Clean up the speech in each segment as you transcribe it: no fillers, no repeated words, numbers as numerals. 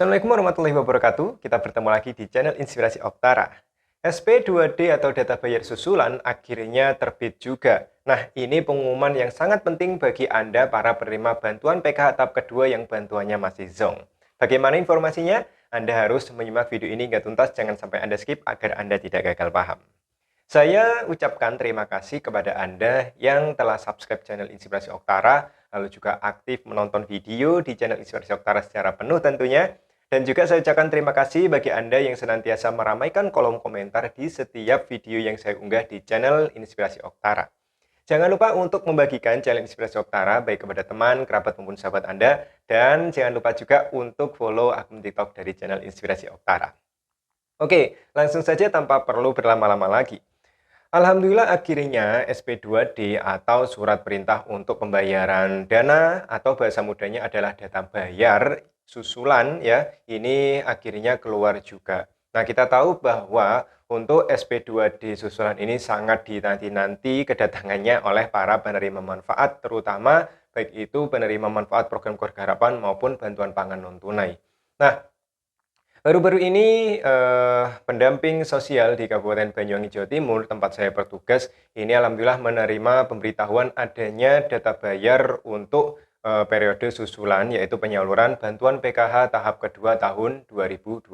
Assalamualaikum warahmatullahi wabarakatuh. Kita bertemu lagi di channel Inspirasi Oktara. SP2D atau data bayar susulan akhirnya terbit juga. Nah, ini pengumuman yang sangat penting bagi Anda para penerima bantuan PKH tahap kedua yang bantuannya masih zonk. Bagaimana informasinya? Anda harus menyimak video ini hingga tuntas, jangan sampai Anda skip agar Anda tidak gagal paham. Saya ucapkan terima kasih kepada Anda yang telah subscribe channel Inspirasi Oktara, lalu juga aktif menonton video di channel Inspirasi Oktara secara penuh tentunya. Dan juga saya ucapkan terima kasih bagi Anda yang senantiasa meramaikan kolom komentar di setiap video yang saya unggah di channel Inspirasi Oktara. Jangan lupa untuk membagikan channel Inspirasi Oktara baik kepada teman, kerabat, maupun sahabat Anda. Dan jangan lupa juga untuk follow akun TikTok dari channel Inspirasi Oktara. Oke, langsung saja tanpa perlu berlama-lama lagi. Alhamdulillah akhirnya SP2D atau surat perintah untuk pembayaran dana atau bahasa mudanya adalah data bayar susulan ya, ini akhirnya keluar juga. Nah, kita tahu bahwa untuk SP2D susulan ini sangat dinanti-nanti kedatangannya oleh para penerima manfaat, terutama baik itu penerima manfaat program keluarga harapan maupun bantuan pangan non-tunai. Nah, baru-baru ini pendamping sosial di Kabupaten Banyuwangi, Jawa Timur, tempat saya bertugas, ini alhamdulillah menerima pemberitahuan adanya data bayar untuk periode susulan, yaitu penyaluran bantuan PKH tahap kedua tahun 2023.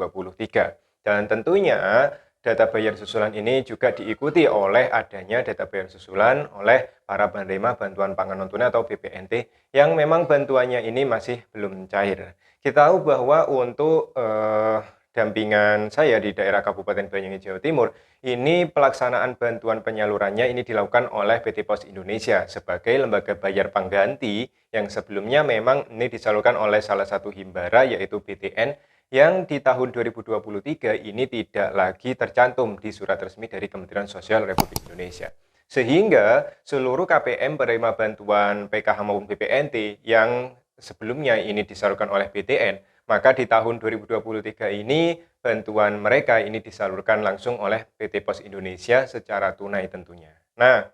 Dan tentunya data bayar susulan ini juga diikuti oleh adanya data bayar susulan oleh para penerima bantuan pangan non-tunai atau BPNT yang memang bantuannya ini masih belum cair. Kita tahu bahwa untuk dampingan saya di daerah Kabupaten Banyuwangi, Jawa Timur, ini pelaksanaan bantuan penyalurannya ini dilakukan oleh PT Pos Indonesia sebagai lembaga bayar pengganti yang sebelumnya memang ini disalurkan oleh salah satu himbara yaitu BTN yang di tahun 2023 ini tidak lagi tercantum di surat resmi dari Kementerian Sosial Republik Indonesia. Sehingga seluruh KPM penerima bantuan PKH maupun BPNT yang sebelumnya ini disalurkan oleh BTN, maka di tahun 2023 ini bantuan mereka ini disalurkan langsung oleh PT Pos Indonesia secara tunai tentunya. Nah,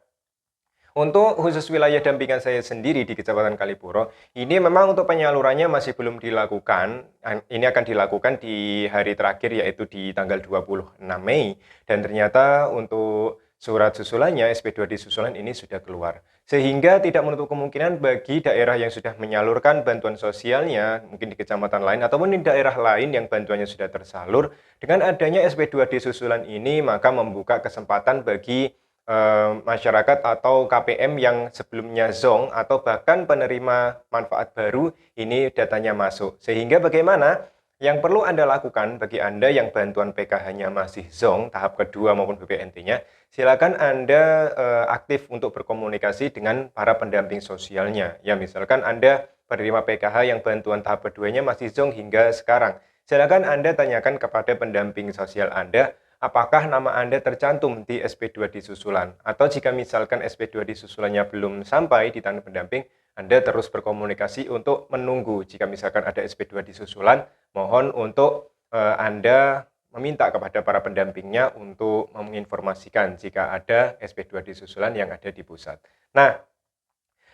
untuk khusus wilayah dampingan saya sendiri di Kecamatan Kalipuro, ini memang untuk penyalurannya masih belum dilakukan. Ini akan dilakukan di hari terakhir yaitu di tanggal 26 Mei. Dan ternyata untuk surat susulannya, SP2D susulan ini sudah keluar. Sehingga tidak menutup kemungkinan bagi daerah yang sudah menyalurkan bantuan sosialnya, mungkin di kecamatan lain ataupun di daerah lain yang bantuannya sudah tersalur, dengan adanya SP2D susulan ini maka membuka kesempatan bagi masyarakat atau KPM yang sebelumnya zonk atau bahkan penerima manfaat baru ini datanya masuk. Sehingga bagaimana? Yang perlu Anda lakukan bagi Anda yang bantuan PKH-nya masih zonk tahap kedua maupun BPNT-nya, silakan Anda aktif untuk berkomunikasi dengan para pendamping sosialnya. Ya, misalkan Anda penerima PKH yang bantuan tahap keduanya masih zonk hingga sekarang. Silakan Anda tanyakan kepada pendamping sosial Anda, apakah nama Anda tercantum di SP2D susulan? Atau jika misalkan SP2D susulannya belum sampai di tangan pendamping, Anda terus berkomunikasi untuk menunggu. Jika misalkan ada SP2D susulan, mohon untuk Anda meminta kepada para pendampingnya untuk menginformasikan jika ada SP2D susulan yang ada di pusat. Nah,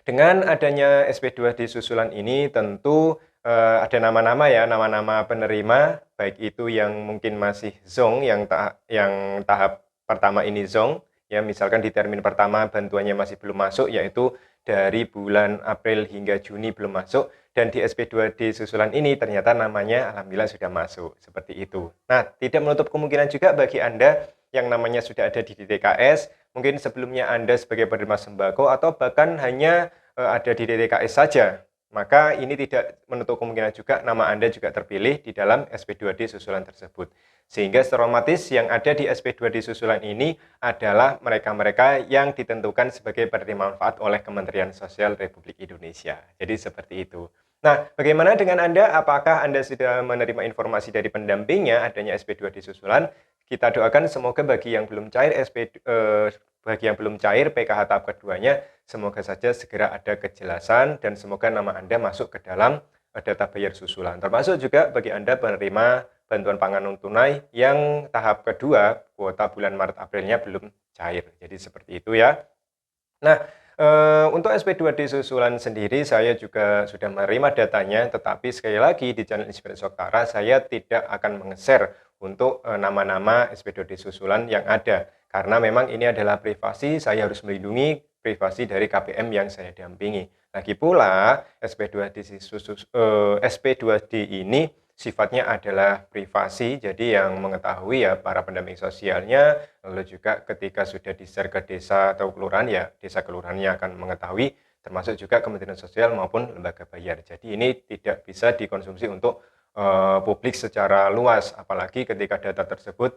dengan adanya SP2D susulan ini tentu ada nama-nama ya, nama-nama penerima, baik itu yang mungkin masih zonk, yang tahap pertama ini zonk, ya misalkan di termin pertama bantuannya masih belum masuk, yaitu dari bulan April hingga Juni belum masuk, dan di SP2D susulan ini ternyata namanya alhamdulillah sudah masuk, seperti itu. Nah, tidak menutup kemungkinan juga bagi Anda yang namanya sudah ada di DTKS, mungkin sebelumnya Anda sebagai penerima sembako atau bahkan hanya ada di DTKS saja, maka ini tidak menutup kemungkinan juga nama Anda juga terpilih di dalam SP2D susulan tersebut. Sehingga secara otomatis yang ada di SP2D susulan ini adalah mereka-mereka yang ditentukan sebagai penerima manfaat oleh Kementerian Sosial Republik Indonesia. Jadi seperti itu. Nah, bagaimana dengan Anda? Apakah Anda sudah menerima informasi dari pendampingnya adanya SP2D susulan? Kita doakan semoga bagi yang belum cair PKH tahap keduanya, semoga saja segera ada kejelasan dan semoga nama Anda masuk ke dalam data bayar susulan. Termasuk juga bagi Anda penerima bantuan pangan non-tunai yang tahap kedua, kuota bulan Maret Aprilnya belum cair. Jadi seperti itu ya. Nah, Untuk SP2D susulan sendiri saya juga sudah menerima datanya, tetapi sekali lagi di channel Inspirasi Oktara saya tidak akan menge-share untuk nama-nama SP2D susulan yang ada. Karena memang ini adalah privasi, saya harus melindungi privasi dari KPM yang saya dampingi. Lagi pula SP2D ini sifatnya adalah privasi, jadi yang mengetahui ya para pendamping sosialnya, lalu juga ketika sudah di-share ke desa atau kelurahan, ya desa kelurahannya akan mengetahui, termasuk juga Kementerian Sosial maupun lembaga bayar. Jadi ini tidak bisa dikonsumsi untuk publik secara luas, apalagi ketika data tersebut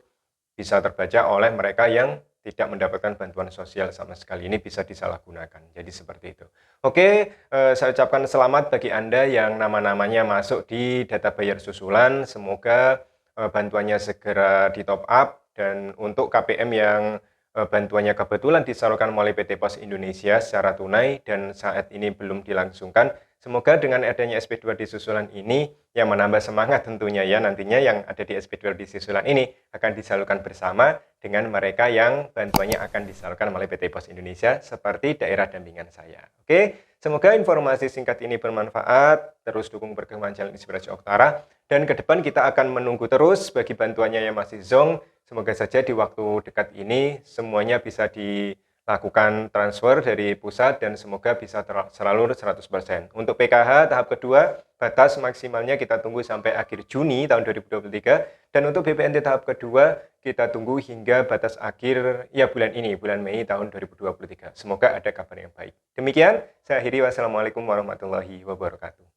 bisa terbaca oleh mereka yang tidak mendapatkan bantuan sosial sama sekali. Ini bisa disalahgunakan. Jadi seperti itu. Oke, saya ucapkan selamat bagi Anda yang nama-namanya masuk di data bayar susulan. Semoga bantuannya segera di top up. Dan untuk KPM yang bantuannya kebetulan disalurkan melalui PT Pos Indonesia secara tunai dan saat ini belum dilangsungkan, semoga dengan adanya SP2D susulan ini yang menambah semangat tentunya ya, nantinya yang ada di SP2D susulan ini akan disalurkan bersama dengan mereka yang bantuannya akan disalurkan melalui PT Pos Indonesia seperti daerah dampingan saya. Oke, semoga informasi singkat ini bermanfaat, terus dukung perkembangan channel Inspirasi Oktara, dan ke depan kita akan menunggu terus bagi bantuannya yang masih zonk. Semoga saja di waktu dekat ini semuanya bisa dilakukan transfer dari pusat dan semoga bisa tersalur 100%. Untuk PKH tahap kedua, batas maksimalnya kita tunggu sampai akhir Juni tahun 2023. Dan untuk BPNT tahap kedua, kita tunggu hingga batas akhir ya bulan ini, bulan Mei tahun 2023. Semoga ada kabar yang baik. Demikian, saya akhiri. Wassalamualaikum warahmatullahi wabarakatuh.